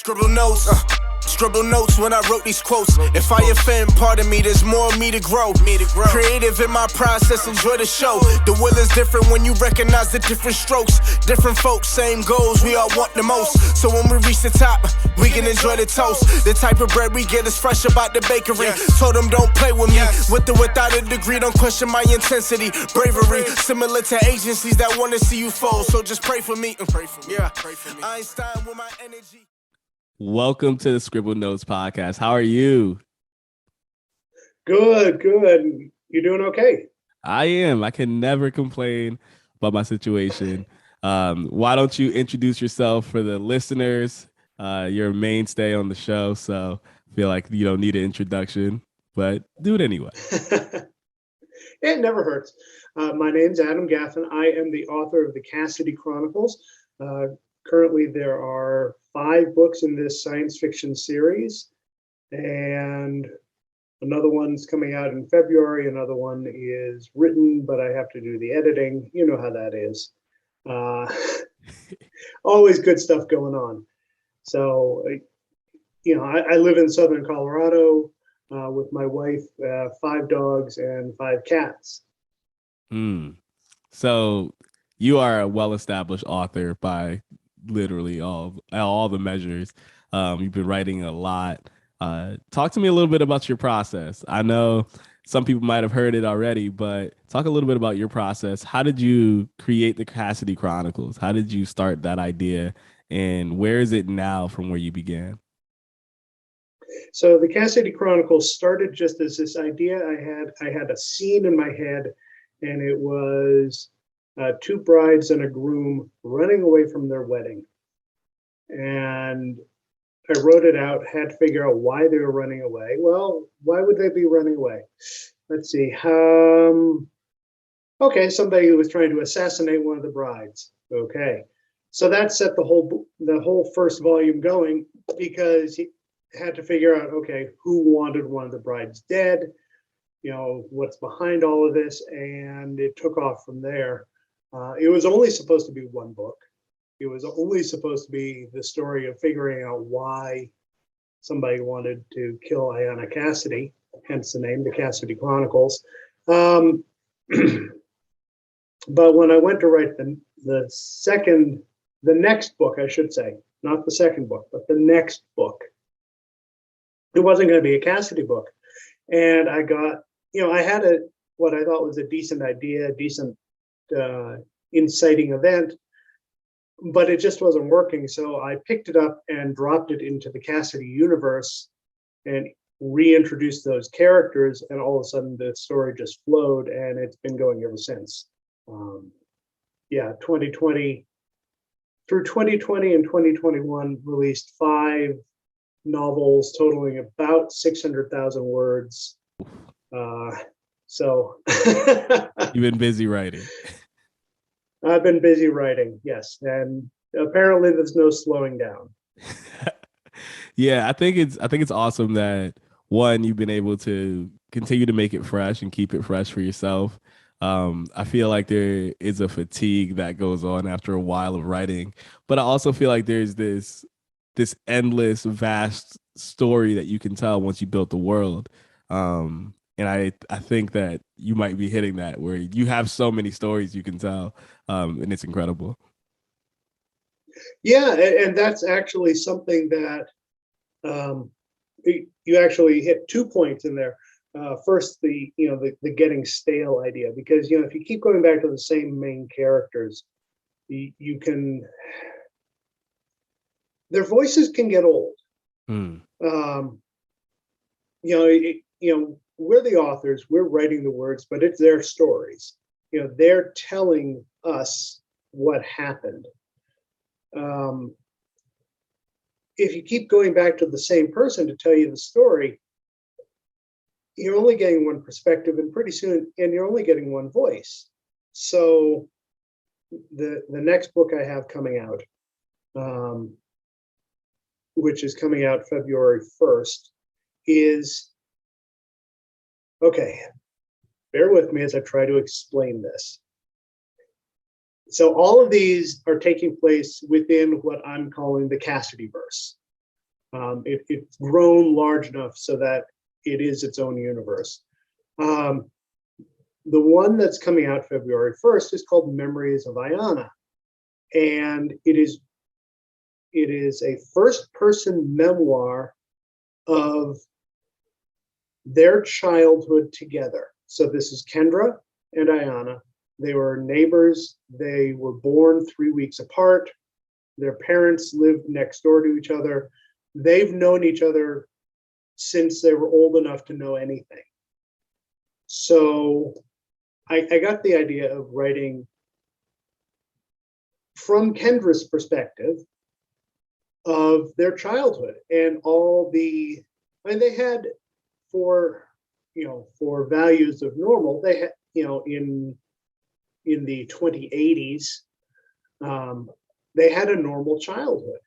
Scribbled notes, scribbled notes when I wrote these quotes. If I offend, pardon me, there's more of me to grow. Creative in my process, enjoy the show. The will is different when you recognize the different strokes. Different folks, same goals, we all want the most. So when we reach the top, we can enjoy the toast. The type of bread we get is fresh about the bakery. Told them don't play with me, with or without a degree. Don't question my intensity, bravery. Similar to agencies that want to see you fold. So just pray for me. Pray for me. Einstein with my energy. Welcome to the Scribbled Notes podcast. How are you? Good. You doing okay? I am. I can never complain about my situation. Why don't you introduce yourself for the listeners? You're a mainstay on the show, so I feel like you don't need an introduction, but do it anyway. It never hurts. My name's Adam Gaffen. I am the author of the Cassidy Chronicles. Currently, there are 5 books in this science fiction series, and another one's coming out in February. Another one is written, but I have to do the editing. You know how that is. Always good stuff going on. So, I live in Southern Colorado with my wife, 5 dogs and 5 cats. So you are a well-established author by literally all the measures. You've been writing a lot. Talk to me a little bit about your process. I know some people might have heard it already, but talk a little bit about your process. How did you create the Cassidy Chronicles? How did you start that idea? And where is it now from where you began? So the Cassidy Chronicles started just as this idea. I had a scene in my head, and it was 2 brides and a groom running away from their wedding. And I wrote it out, had to figure out why they were running away. Well, why would they be running away? Let's see. Okay, somebody who was trying to assassinate one of the brides. Okay. So that set the whole first volume going, because he had to figure out, okay, who wanted one of the brides dead? What's behind all of this? And it took off from there. It was only supposed to be 1 book. It was only supposed to be the story of figuring out why somebody wanted to kill Ayana Cassidy, hence the name, the Cassidy Chronicles. But when I went to write the next book, I should say, not the second book, but the next book, it wasn't going to be a Cassidy book. And I got, I had what I thought was a decent idea, a decent inciting event, but it just wasn't working. So I picked it up and dropped it into the Cassidy universe and reintroduced those characters, and all of a sudden the story just flowed, and it's been going ever since. 2020 through 2020 and 2021 released 5 novels totaling about 600,000 words. So You've been busy writing. I've been busy writing, yes, and apparently there's no slowing down. Yeah, I think it's awesome that, one, you've been able to continue to make it fresh and keep it fresh for yourself. I feel like there is a fatigue that goes on after a while of writing, but I also feel like there's this endless, vast story that you can tell once you built the world. And I think that you might be hitting that, where you have so many stories you can tell, and it's incredible. Yeah, and that's actually something that you actually hit 2 points in there. First, the getting stale idea, because if you keep going back to the same main characters, you can, their voices can get old. We're the authors, we're writing the words, but it's their stories. They're telling us what happened. If you keep going back to the same person to tell you the story, you're only getting one perspective, and pretty soon, and you're only getting one voice. So the next book I have coming out, which is coming out February 1st, is, okay, bear with me as I try to explain this. So all of these are taking place within what I'm calling the Cassidy verse. It's grown large enough so that it is its own universe. The one that's coming out February 1st is called Memories of Ayana. And it is a first-person memoir of their childhood together. So this is Kendra and Ayana. They were neighbors. They were born 3 weeks apart. Their parents lived next door to each other. They've known each other since they were old enough to know anything. So I got the idea of writing from Kendra's perspective of their childhood and all the, they had for values of normal, they had, in the 2080s, they had a normal childhood,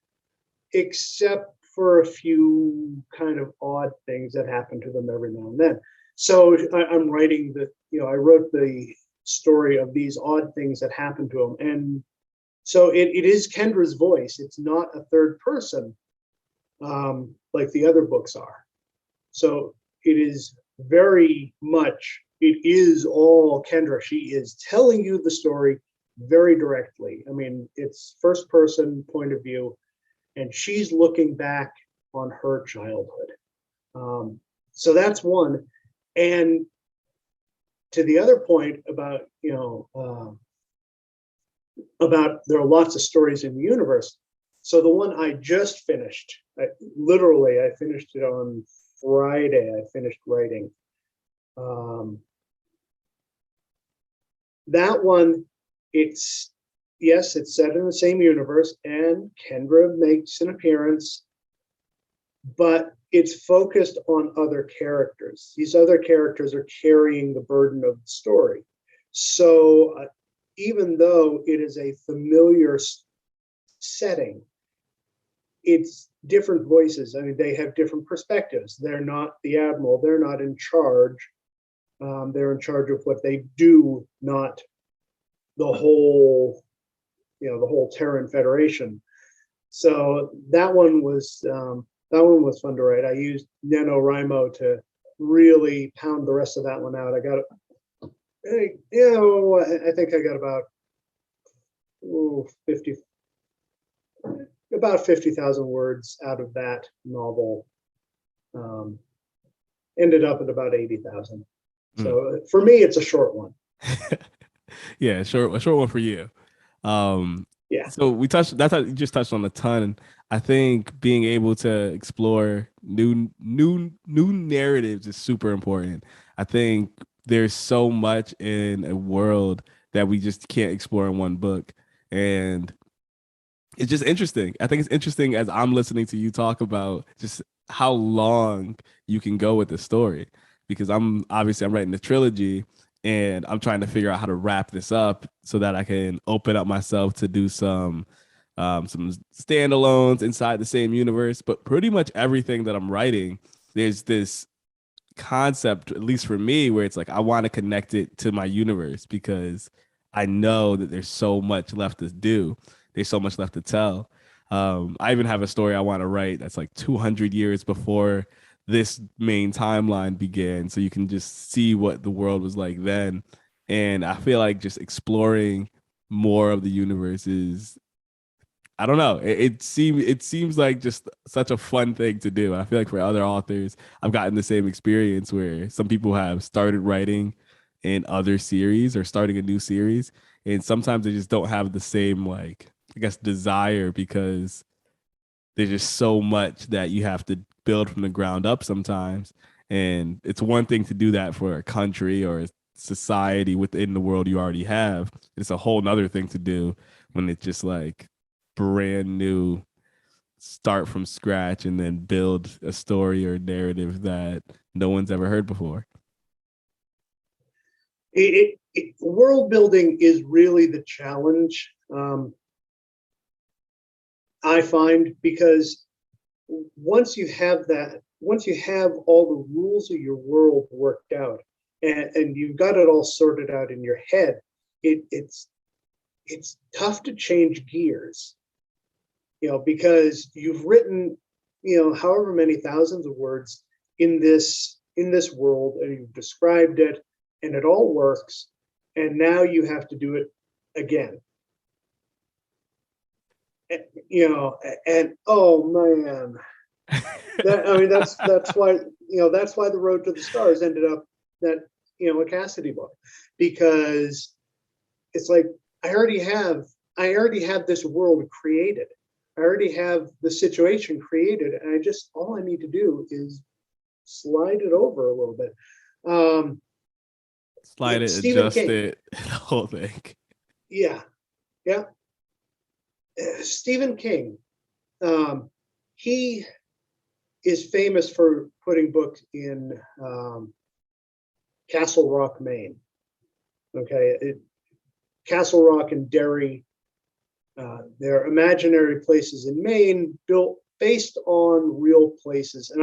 except for a few kind of odd things that happen to them every now and then. So I'm writing I wrote the story of these odd things that happened to them. And so it is Kendra's voice. It's not a third person like the other books are. So it is very much, it is all Kendra. She is telling you the story very directly. I mean, it's first person point of view, and she's looking back on her childhood. So that's one. And to the other point about, about there are lots of stories in the universe. So the one I just finished, I finished it on Friday. I finished writing. That one, it's set in the same universe, and Kendra makes an appearance, but it's focused on other characters. These other characters are carrying the burden of the story. So even though it is a familiar setting, it's different voices. I mean, they have different perspectives. They're not the admiral. They're not in charge. They're in charge of what they do, not the whole, the whole Terran Federation. So that one was fun to write. I used NaNoWriMo to really pound the rest of that one out. I got, I think I got about 50,000 words out of that novel. Ended up at about 80,000. So for me, it's a short one. Yeah, a short one for you. Yeah. So you just touched on a ton. I think being able to explore new narratives is super important. I think there's so much in a world that we just can't explore in one book. And it's just interesting. I think it's interesting as I'm listening to you talk about just how long you can go with the story, because I'm writing the trilogy and I'm trying to figure out how to wrap this up so that I can open up myself to do some standalones inside the same universe. But pretty much everything that I'm writing, there's this concept, at least for me, where it's like I want to connect it to my universe because I know that there's so much left to do. There's so much left to tell. I even have a story I want to write that's like 200 years before this main timeline began, so you can just see what the world was like then. And I feel like just exploring more of the universe is, I don't know, it seems like just such a fun thing to do. I feel like for other authors, I've gotten the same experience where some people have started writing in other series or starting a new series, and sometimes they just don't have the same, like, I guess, desire, because there's just so much that you have to build from the ground up sometimes. And it's one thing to do that for a country or a society within the world you already have. It's a whole nother thing to do when it's just like brand new, start from scratch and then build a story or narrative that no one's ever heard before. World building is really the challenge, I find, because once you have all the rules of your world worked out and you've got it all sorted out in your head, it's tough to change gears, because you've written however many thousands of words in this world, and you've described it, and it all works, and now you have to do it again. And oh man, that's why the Road to the Stars ended up that a Cassidy book, because it's like I already have this world created. I already have the situation created, and all I need to do is slide it over a little bit. Slide it, Stephen adjust King. it, the whole thing. Yeah. Stephen King, he is famous for putting books in Castle Rock, Maine. Okay, Castle Rock and Derry, they're imaginary places in Maine built based on real places, and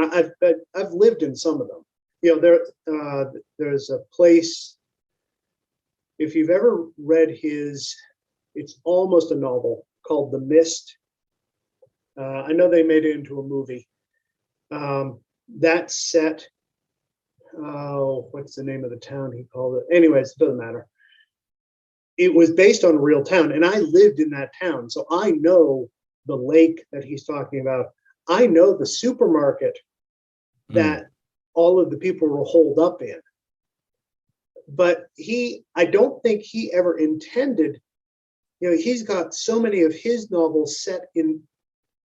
I've lived in some of them. There's a place. If you've ever read it's almost a novel called The Mist. I know they made it into a movie. That set. What's the name of the town he called it? Anyways, it doesn't matter. It was based on a real town, and I lived in that town, so I know the lake that he's talking about. I know the supermarket that all of the people were holed up in. But I don't think he ever intended, he's got so many of his novels set in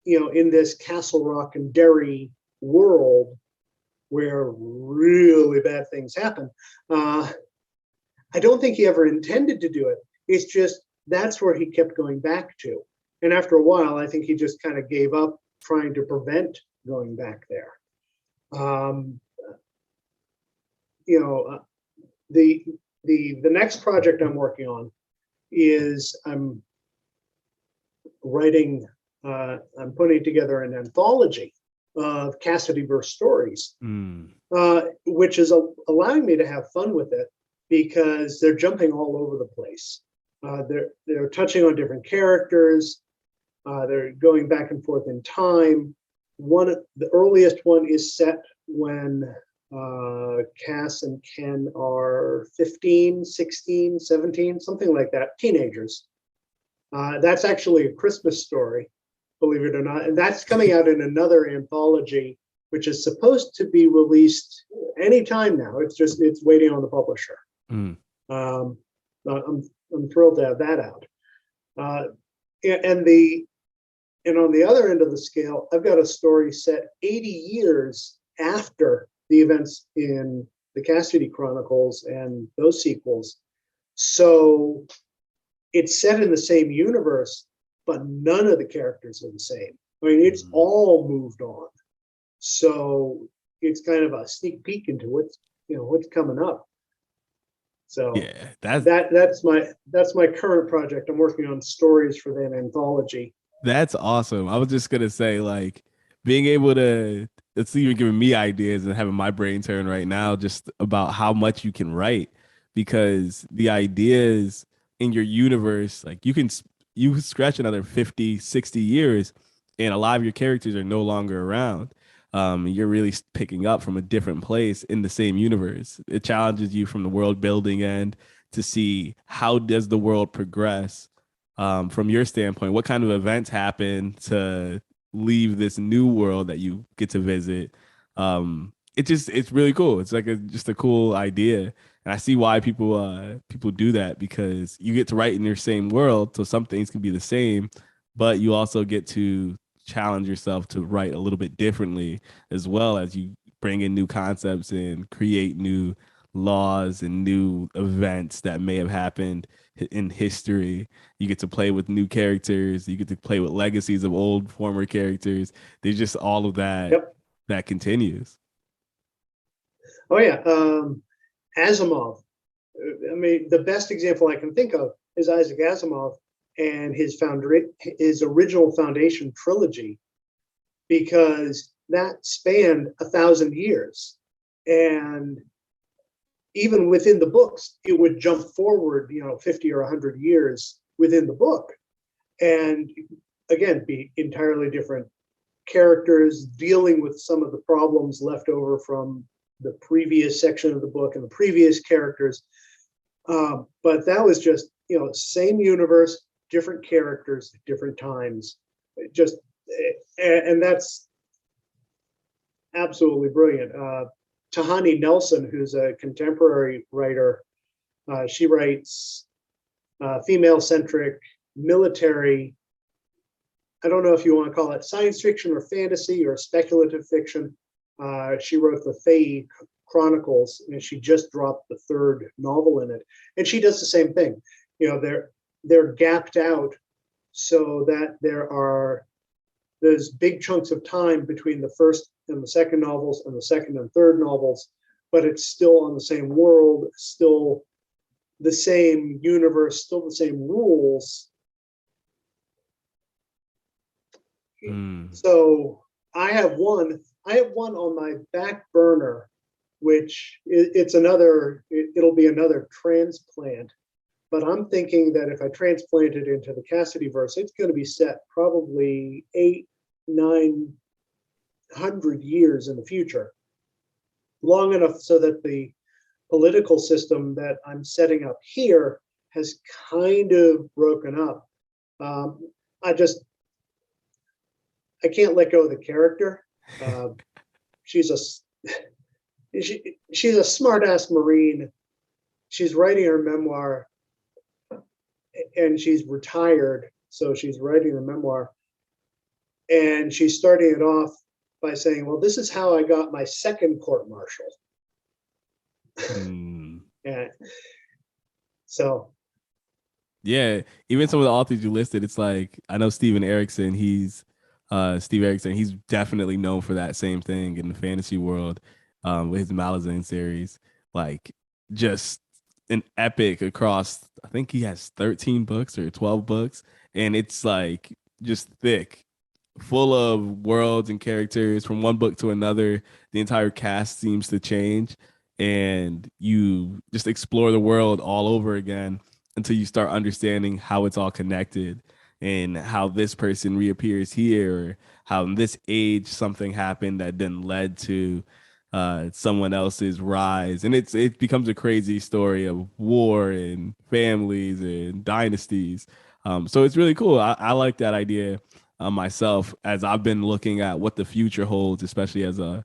this Castle Rock and Derry world where really bad things happen. I don't think he ever intended to do it. It's just that's where he kept going back to. And after a while, I think he just kind of gave up trying to prevent going back there. The next project I'm working on is I'm putting together an anthology of Cassidy verse stories, which is allowing me to have fun with it because they're jumping all over the place. They're touching on different characters. They're going back and forth in time. The earliest one is set when Cass and Ken are 15, 16, 17, something like that, teenagers. That's actually a Christmas story, believe it or not. And that's coming out in another anthology, which is supposed to be released anytime now. It's waiting on the publisher. I'm thrilled to have that out. And on the other end of the scale, I've got a story set 80 years after the events in the Cassidy Chronicles and those sequels. So it's set in the same universe, but none of the characters are the same. I mean, it's all moved on. So it's kind of a sneak peek into what's coming up. So yeah, that's my current project. I'm working on stories for that anthology. That's awesome. I was just gonna say, like, being able to, it's even giving me ideas and having my brain turn right now just about how much you can write, because the ideas in your universe, like you scratch another 50, 60 years and a lot of your characters are no longer around. You're really picking up from a different place in the same universe. It challenges you from the world building end to see how does the world progress from your standpoint. What kind of events happen to leave this new world that you get to visit? It's really cool. It's like just a cool idea, and I see why people do that, because you get to write in your same world, so some things can be the same, but you also get to challenge yourself to write a little bit differently, as well as you bring in new concepts and create new laws and new events that may have happened in history. You get to play with new characters. You get to play with legacies of old former characters. There's just all of that that continues. Oh yeah. Asimov. I mean, the best example I can think of is Isaac Asimov and his original Foundation trilogy, because that spanned 1,000 years. And even within the books, it would jump forward, 50 or 100 years within the book. And again, be entirely different characters dealing with some of the problems left over from the previous section of the book and the previous characters. But that was just, same universe, different characters, different times. And that's absolutely brilliant. Tahani Nelson, who's a contemporary writer, she writes female-centric, military, I don't know if you want to call it science fiction or fantasy or speculative fiction. She wrote the Cassidy Chronicles, and she just dropped the third novel in it. And she does the same thing. They're gapped out so that there's big chunks of time between the first and the second novels and the second and third novels, but it's still on the same world, still the same universe, still the same rules. So I have one on my back burner, which it'll be another transplant. But I'm thinking that if I transplant it into the Cassidy verse, it's going to be set probably 800-900 years in the future, long enough so that the political system that I'm setting up here has kind of broken up. I can't let go of the character. She's a smart-ass Marine. She's writing her memoir, and she's retired, so she's writing her memoir. And she's starting it off by saying, well, this is how I got my second court-martial. And so. Yeah, even some of the authors you listed, it's like, I know Steve Erickson, he's definitely known for that same thing in the fantasy world, with his Malazan series, like just an epic across, I think he has 13 books or 12 books, and it's like just thick, full of worlds and characters from one book to another. The entire cast seems to change, and you just explore the world all over again until you start understanding how it's all connected and how this person reappears here, or how in this age something happened that then led to someone else's rise. And it becomes a crazy story of war and families and dynasties. So it's really cool. I like that idea myself, as I've been looking at what the future holds, especially as a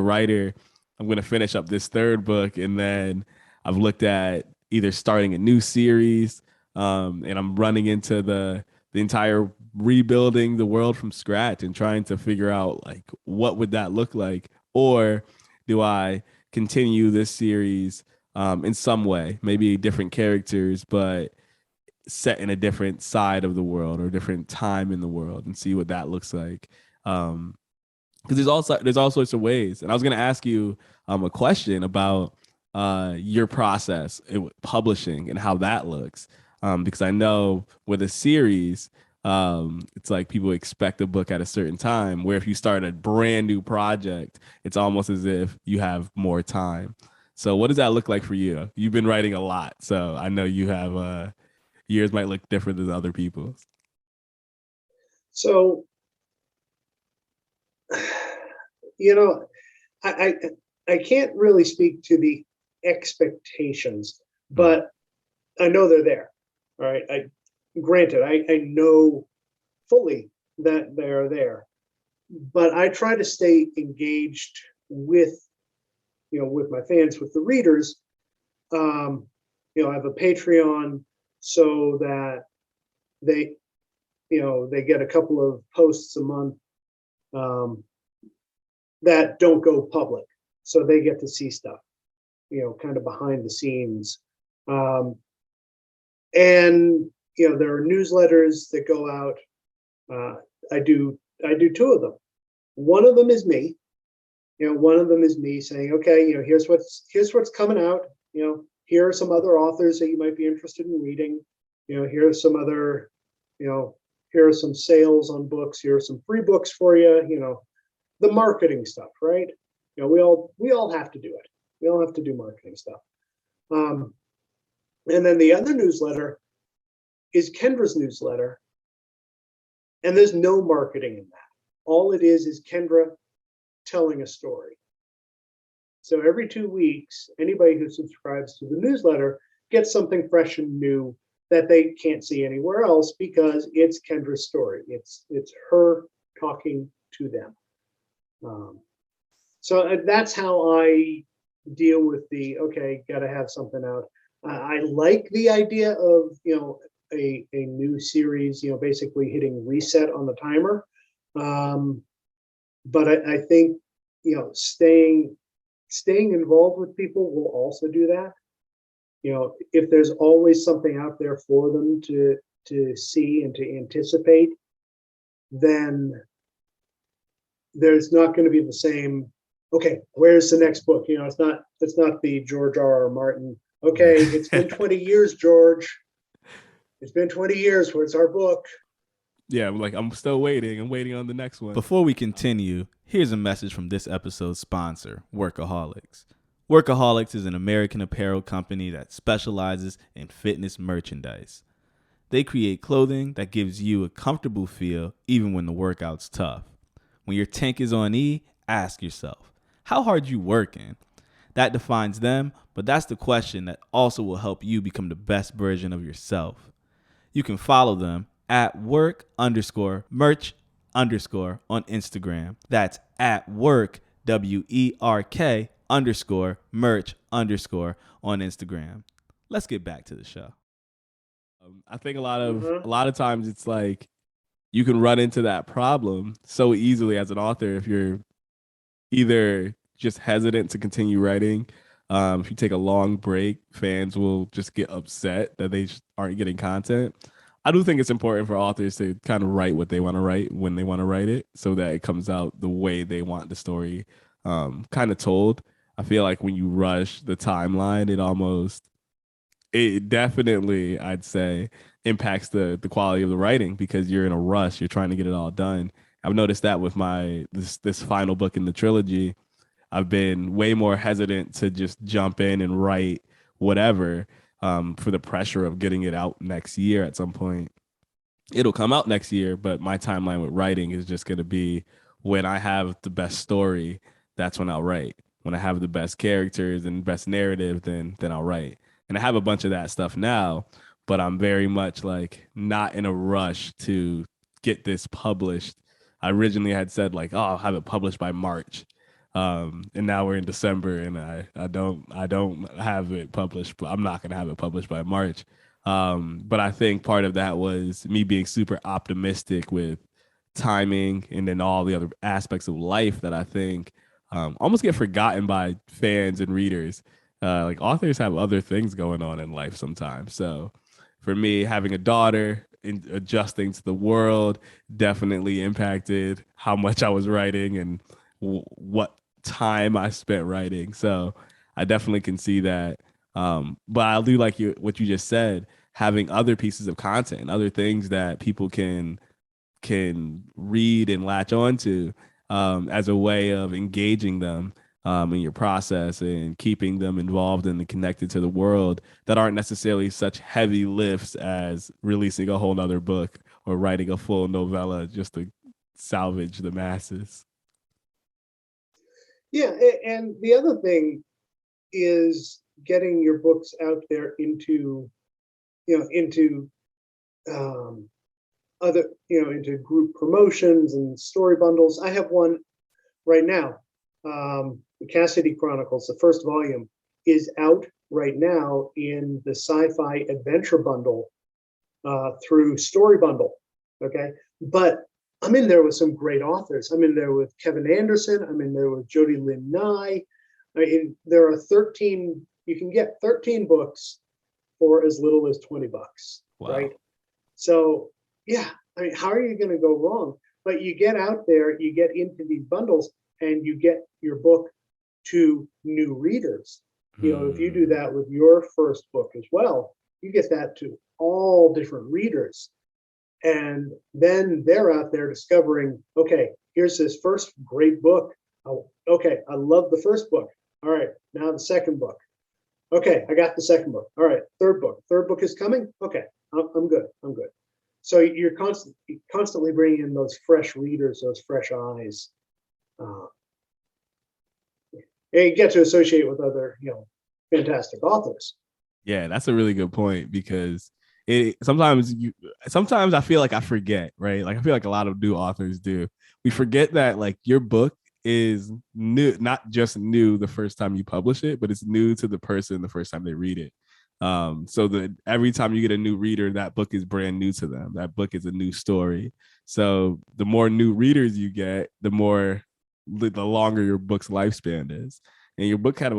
writer. I'm going to finish up this third book, and then I've looked at either starting a new series, and I'm running into the entire rebuilding the world from scratch and trying to figure out, like, what would that look like? Or do I continue this series in some way, maybe different characters, but set in a different side of the world or a different time in the world, and see what that looks like? Because there's all sorts of ways. And I was going to ask you a question about your process in publishing and how that looks. Because I know with a series, it's like people expect a book at a certain time, where if you start a brand new project, it's almost as if you have more time. So what does that look like for you? You've been writing a lot, so I know you have years might look different than other people's. So, I can't really speak to the expectations, but I know they're there. All right. Granted, I know fully that they're there, but I try to stay engaged with my fans, with the readers. I have a Patreon so that they get a couple of posts a month that don't go public, so they get to see stuff, kind of behind the scenes. And there are newsletters that go out. I do two of them. One of them is me. One of them is me saying, okay, here's what's coming out. Here are some other authors that you might be interested in reading. Here are some other, here are some sales on books. Here are some free books for you. The marketing stuff, right? We all have to do it. We all have to do marketing stuff. And then the other newsletter is Kendra's newsletter, and there's no marketing in that. all it is Kendra telling a story. So every 2 weeks, anybody who subscribes to the newsletter gets something fresh and new that they can't see anywhere else because it's Kendra's story. It's her talking to them. So that's how I deal with got to have something out. I like the idea of, a new series, basically hitting reset on the timer. But I think, staying involved with people will also do that. If there's always something out there for them to see and to anticipate, then there's not going to be the same, okay, where's the next book? It's not the George R.R. Martin, okay, it's been 20 years, George. It's been 20 years. Where's our book? Yeah, I'm still waiting. I'm waiting on the next one. Before we continue, here's a message from this episode's sponsor, Workaholics. Workaholics is an American apparel company that specializes in fitness merchandise. They create clothing that gives you a comfortable feel even when the workout's tough. When your tank is on E, ask yourself, how hard you working? That defines them, but that's the question that also will help you become the best version of yourself. You can follow them at work_merch_ on Instagram. That's at work, WERK _merch_ on Instagram. Let's get back to the show. I think a lot of times it's like you can run into that problem so easily as an author if you're either just hesitant to continue writing. If you take a long break, fans will just get upset that they aren't getting content. I do think it's important for authors to kind of write what they want to write when they want to write it so that it comes out the way they want the story kind of told. I feel like when you rush the timeline, it definitely, I'd say, impacts the quality of the writing because you're in a rush. You're trying to get it all done. I've noticed that with this final book in the trilogy. I've been way more hesitant to just jump in and write whatever for the pressure of getting it out next year at some point. It'll come out next year, but my timeline with writing is just going to be when I have the best story, that's when I'll write. When I have the best characters and best narrative, then I'll write. And I have a bunch of that stuff now, but I'm very much like not in a rush to get this published. I originally had said I'll have it published by March. And now we're in December and I don't have it published, but I'm not going to have it published by March. But I think part of that was me being super optimistic with timing and then all the other aspects of life that I think almost get forgotten by fans and readers. Authors have other things going on in life sometimes. So for me, having a daughter and adjusting to the world definitely impacted how much I was writing and what time I spent writing. So I definitely can see that. But I do like what you just said, having other pieces of content, other things that people can read and latch onto as a way of engaging them in your process and keeping them involved and connected to the world that aren't necessarily such heavy lifts as releasing a whole nother book or writing a full novella just to salvage the masses. Yeah, and the other thing is getting your books out there into into group promotions and story bundles. I have one right now. The Cassidy Chronicles, the first volume, is out right now in the SciFi Adventure Bundle through Story Bundle. Okay, but I'm in there with some great authors. I'm in there with Kevin Anderson. I'm in there with Jody Lynn Nye. There are 13. You can get 13 books for as little as $20. Wow. Right? So yeah, how are you going to go wrong? But you get out there, you get into these bundles, and you get your book to new readers. If you do that with your first book as well, you get that to all different readers. And then they're out there discovering, okay, here's this first great book. Oh, okay, I love the first book. All right, now the second book. Okay, I got the second book. All right, third book. Third book is coming. Okay, I'm good. So you're constantly bringing in those fresh readers, those fresh eyes. And you get to associate with other, fantastic authors. Yeah, that's a really good point, because sometimes I feel like I forget, right? Like I feel like a lot of new authors do. We forget that like your book is new, not just new the first time you publish it, but it's new to the person the first time they read it. So that every time you get a new reader, that book is brand new to them. That book is a new story. So the more new readers you get, the longer your book's lifespan is. And your book could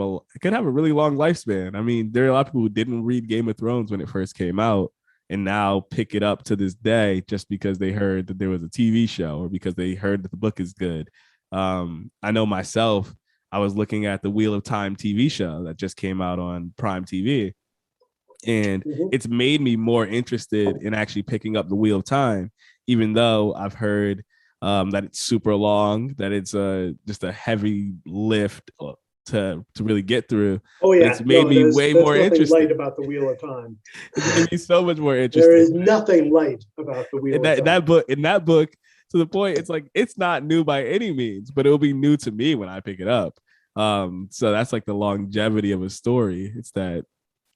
have a really long lifespan. I mean, there are a lot of people who didn't read Game of Thrones when it first came out and now pick it up to this day just because they heard that there was a TV show or because they heard that the book is good. I know myself, I was looking at the Wheel of Time TV show that just came out on Prime TV. And it's made me more interested in actually picking up the Wheel of Time, even though I've heard that it's super long, that it's just a heavy lift to really get through. Oh yeah, it's made me way more interested. Light about the Wheel of Time. It's made me so much more interested. There is nothing light about the Wheel of Time. In that book, to the point, it's like it's not new by any means, but it'll be new to me when I pick it up. So that's like the longevity of a story. It's that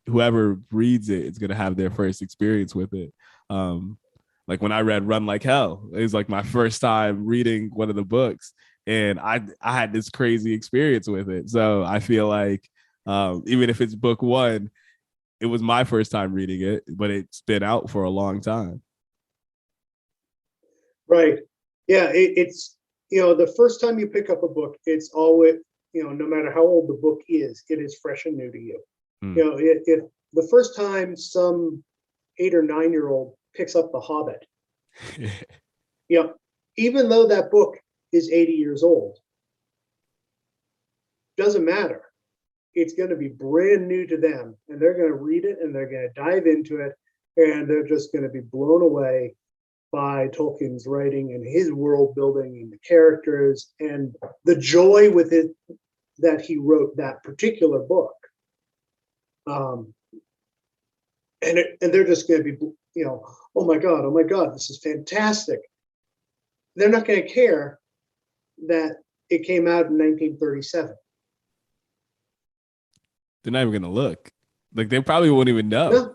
whoever reads it is going to have their first experience with it. Like when I read Run Like Hell, it was like my first time reading one of the books, and I had this crazy experience with it. So I feel like even if it's book one, it was my first time reading it, but it's been out for a long time. Right. Yeah. It's, the first time you pick up a book, it's always, no matter how old the book is, it is fresh and new to you. If the first time some 8 or 9-year-old picks up The Hobbit, even though that book is 80 years old, doesn't matter. It's going to be brand new to them, and they're going to read it and they're going to dive into it, and they're just going to be blown away by Tolkien's writing and his world building and the characters and the joy with it that he wrote that particular book. And they're just going to be, oh my God, this is fantastic. They're not going to care that it came out in 1937. They're not even going to look. Like they probably won't even know. No.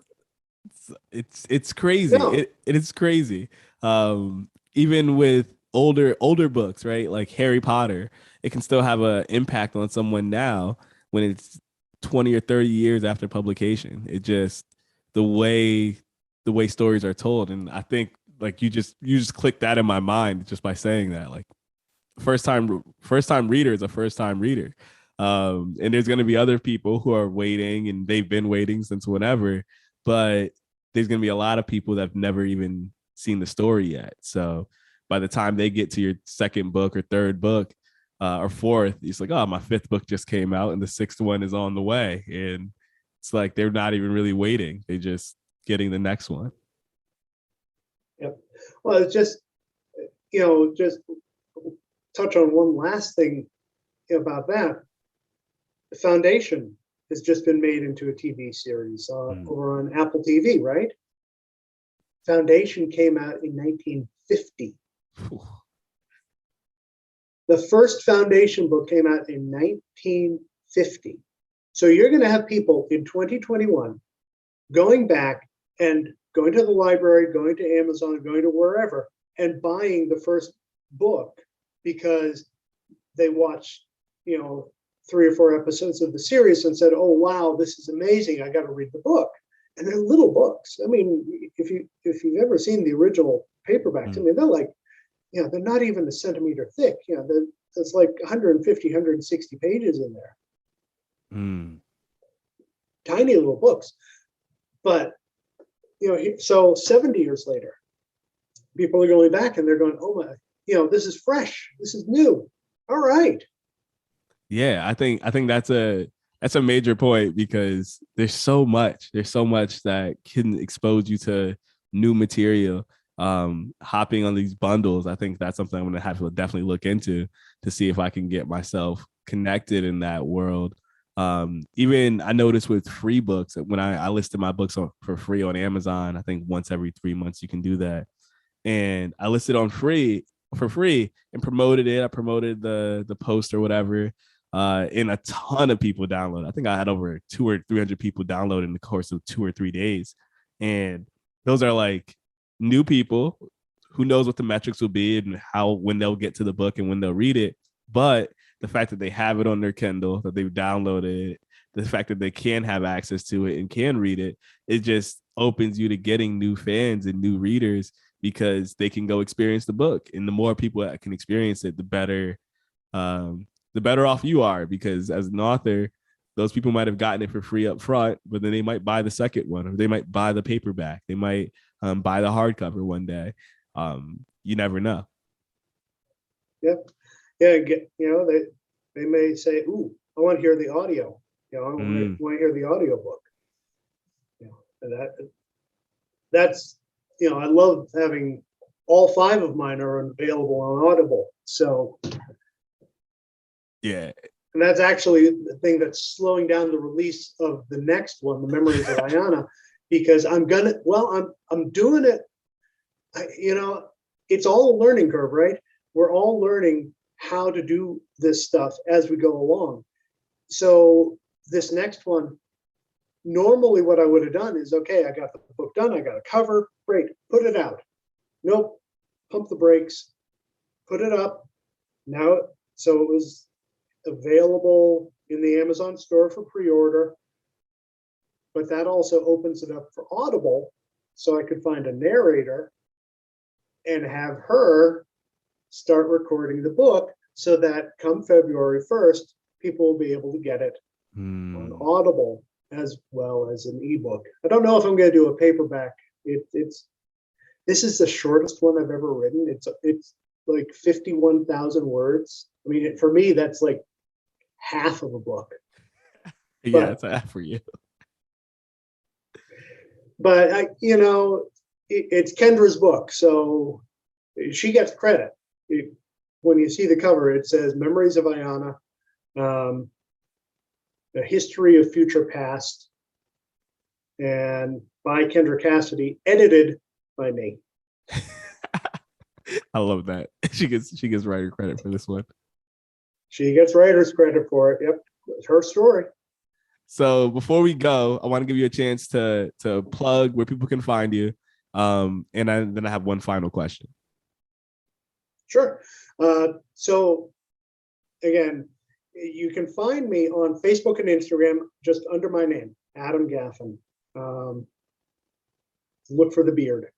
It's crazy. No. It is crazy. Even with older books, right? Like Harry Potter, it can still have an impact on someone now when it's 20 or 30 years after publication. It just the way stories are told. And I think like you just clicked that in my mind just by saying that. Like first time reader is a first time reader. And there's going to be other people who are waiting, and they've been waiting since whenever, but there's going to be a lot of people that have never even seen the story yet. So by the time they get to your second book or third book or fourth, it's like, oh, my fifth book just came out and the sixth one is on the way. And it's like, they're not even really waiting. They're just getting the next one. Yep. Well, it's just, just touch on one last thing about that. The Foundation has just been made into a TV series over on Apple TV, right? Foundation came out in 1950. The first Foundation book came out in 1950. So you're going to have people in 2021 going back and going to the library, going to Amazon, going to wherever, and buying the first book because they watched, 3 or 4 episodes of the series and said, oh, wow, this is amazing. I got to read the book. And they're little books. I mean, if you've ever seen the original paperbacks, I mean, they're like, they're not even a centimeter thick. There's like 150, 160 pages in there. Tiny little books. But, so 70 years later, people are going back and they're going, oh my, this is fresh. This is new. All right. Yeah, I think that's a major point because there's so much that can expose you to new material. Hopping on these bundles, I think that's something I'm going to have to definitely look into to see if I can get myself connected in that world. Even I noticed with free books, when I listed my books for free on Amazon, I think once every 3 months you can do that. And I listed for free and promoted it. I promoted the post or whatever. And a ton of people downloaded. I think I had over 200 or 300 people download in the course of 2 or 3 days. And those are like new people. Who knows what the metrics will be and when they'll get to the book and when they'll read it. But the fact that they have it on their Kindle, that they've downloaded it, the fact that they can have access to it and can read it, it just opens you to getting new fans and new readers because they can go experience the book. And the more people that can experience it, the better off you are, because as an author, those people might have gotten it for free up front, but then they might buy the second one, or they might buy the paperback. They might buy the hardcover one day. You never know. Yep. Yeah. They may say, "Ooh, I want to hear the audio." I want to hear the audio book. And that's I love having all 5 of mine are available on Audible. So yeah. And that's actually the thing that's slowing down the release of the next one, The Memories of Ayana, because I'm doing it. It's all a learning curve, right? We're all learning how to do this stuff as we go along. So this next one, normally what I would have done is, okay, I got the book done. I got a cover. Great. Put it out. Nope. Pump the brakes. Put it up. Now, so it was available in the Amazon store for pre-order, but that also opens it up for Audible, so I could find a narrator and have her start recording the book so that come February 1st, people will be able to get it on Audible as well as an ebook. I don't know if I'm going to do a paperback. This is the shortest one I've ever written. It's like 51,000 words. I mean, for me, that's like half of a book. Yeah, it's half for you. But it's Kendra's book, so she gets credit. When you see the cover, it says "Memories of Ayana," "A History of Future Past," and by Kendra Cassidy, edited by me. I love that. She gets writer credit for this one. She gets writer's credit for it. Yep, it's her story. So before we go, I want to give you a chance to plug where people can find you, and then I have one final question. Sure. So again, you can find me on Facebook and Instagram just under my name, Adam Gaffen. Look for the beard.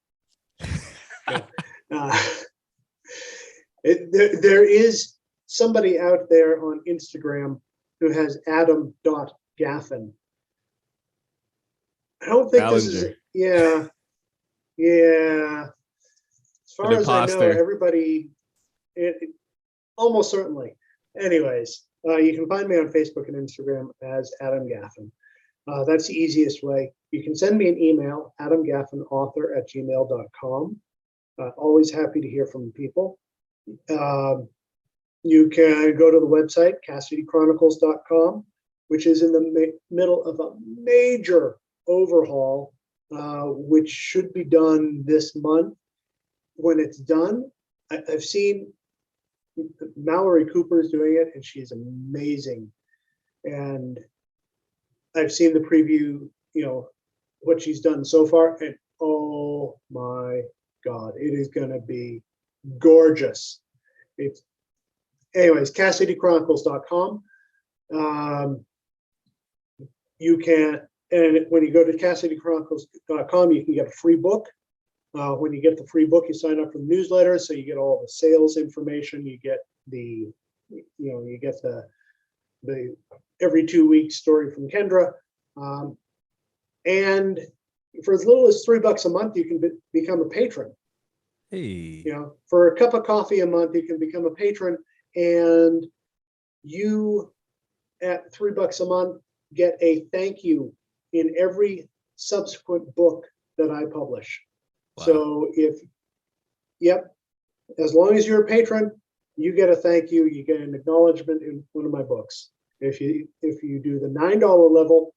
There is somebody out there on Instagram who has Adam.Gaffen. I don't think Ballinger. this is, yeah. As far as I know, everybody, almost certainly. Anyways, you can find me on Facebook and Instagram as Adam Gaffen. That's the easiest way. You can send me an email, adamgaffenauthor@gmail.com. Always happy to hear from people. You can go to the website, CassidyChronicles.com, which is in the middle of a major overhaul, which should be done this month. When it's done, I've seen Mallory Cooper's doing it, and she's amazing. And I've seen the preview, what she's done so far, and oh my God, it is going to be gorgeous. Anyways, CassidyChronicles.com. You can, and when you go to CassidyChronicles.com, you can get a free book. When you get the free book, you sign up for the newsletter, so you get all the sales information. You get the every 2 weeks story from Kendra, and for as little as $3 a month, you can become a patron. Hey, for a cup of coffee a month, you can become a patron, and you, at $3 a month, get a thank you in every subsequent book that I publish. Wow. So as long as you're a patron, you get a thank you, you get an acknowledgement in one of my books. If you do the $9 level,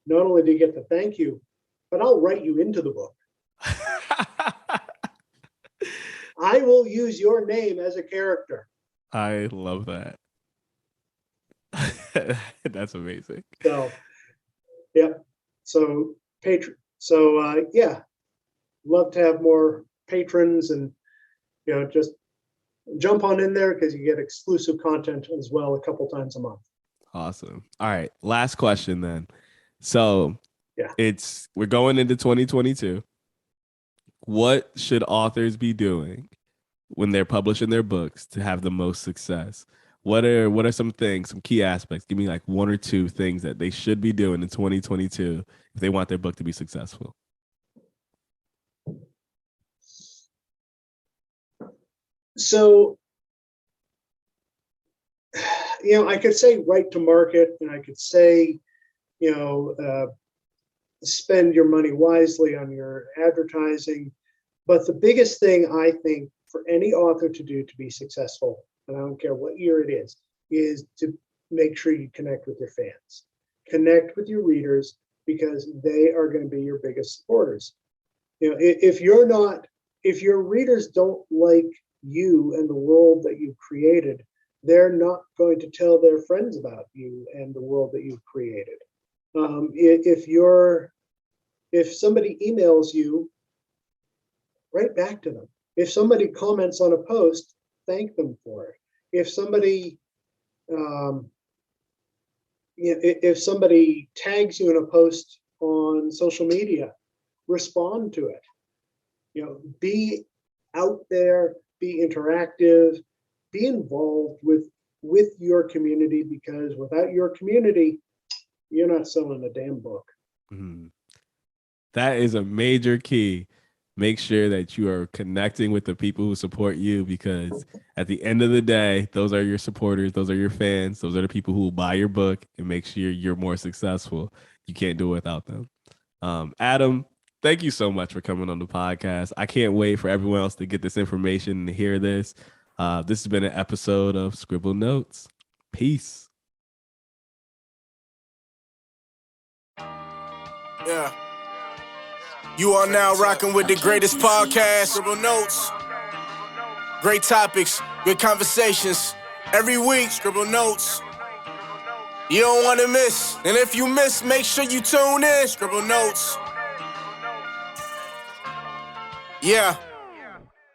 not only do you get the thank you, but I'll write you into the book. I will use your name as a character. I love that. That's amazing. So, yeah. So yeah, love to have more patrons, and just jump on in there because you get exclusive content as well a couple times a month. Awesome. All right, last question then. So yeah, we're going into 2022. What should authors be doing when they're publishing their books to have the most success? What are some things, some key aspects? Give me like one or two things that they should be doing in 2022 if they want their book to be successful. So, I could say write to market, and I could say, spend your money wisely on your advertising. But the biggest thing I think for any author to do to be successful, and I don't care what year it is to make sure you connect with your fans, connect with your readers, because they are going to be your biggest supporters. If your readers don't like you and the world that you've created, they're not going to tell their friends about you and the world that you've created. If somebody emails you, write back to them. If somebody comments on a post, thank them for it. If somebody if somebody tags you in a post on social media, respond to it. Be out there, be interactive, be involved with your community, because without your community, you're not selling a damn book. Mm-hmm. That is a major key. Make sure that you are connecting with the people who support you, because at the end of the day, those are your supporters, those are your fans, those are the people who will buy your book and make sure you're more successful. You can't do it without them. Adam, thank you so much for coming on the podcast. I can't wait for everyone else to get this information and to hear this. This has been an episode of Scribbled Notes. Peace. Yeah. You are now rocking with the greatest podcast, Scribbled Notes. Great topics, good conversations. Every week, Scribbled Notes. You don't want to miss. And if you miss, make sure you tune in. Scribbled Notes. Yeah.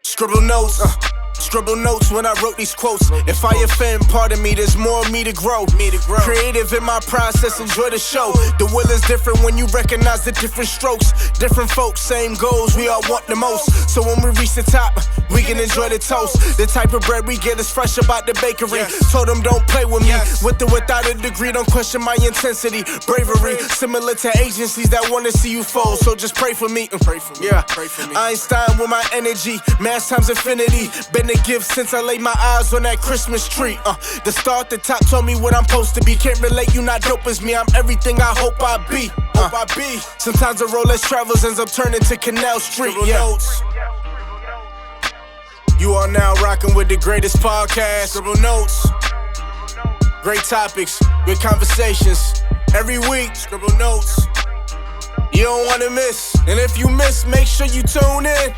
Scribbled Notes. Scribbled notes when I wrote these quotes. If I offend, pardon me, there's more of me to grow. Creative in my process, enjoy the show. The will is different when you recognize the different strokes. Different folks, same goals, we all want the most. So when we reach the top, we can enjoy the toast. The type of bread we get is fresh about the bakery. Told them don't play with me, with or without a degree, don't question my intensity. Bravery, similar to agencies that want to see you fold. So just pray for me. Pray for me. Yeah, pray for me. Einstein with my energy, mass times infinity. Been a gift since I laid my eyes on that Christmas tree. The star at the top told me what I'm supposed to be. Can't relate, you not dope as me. I'm everything I hope I be. Sometimes the road less travels ends up turning to Canal Street. Notes. You are now rocking with the greatest podcast, Scribbled Notes. Great topics, good conversations. Every week, Scribbled Notes. You don't want to miss. And if you miss, make sure you tune in.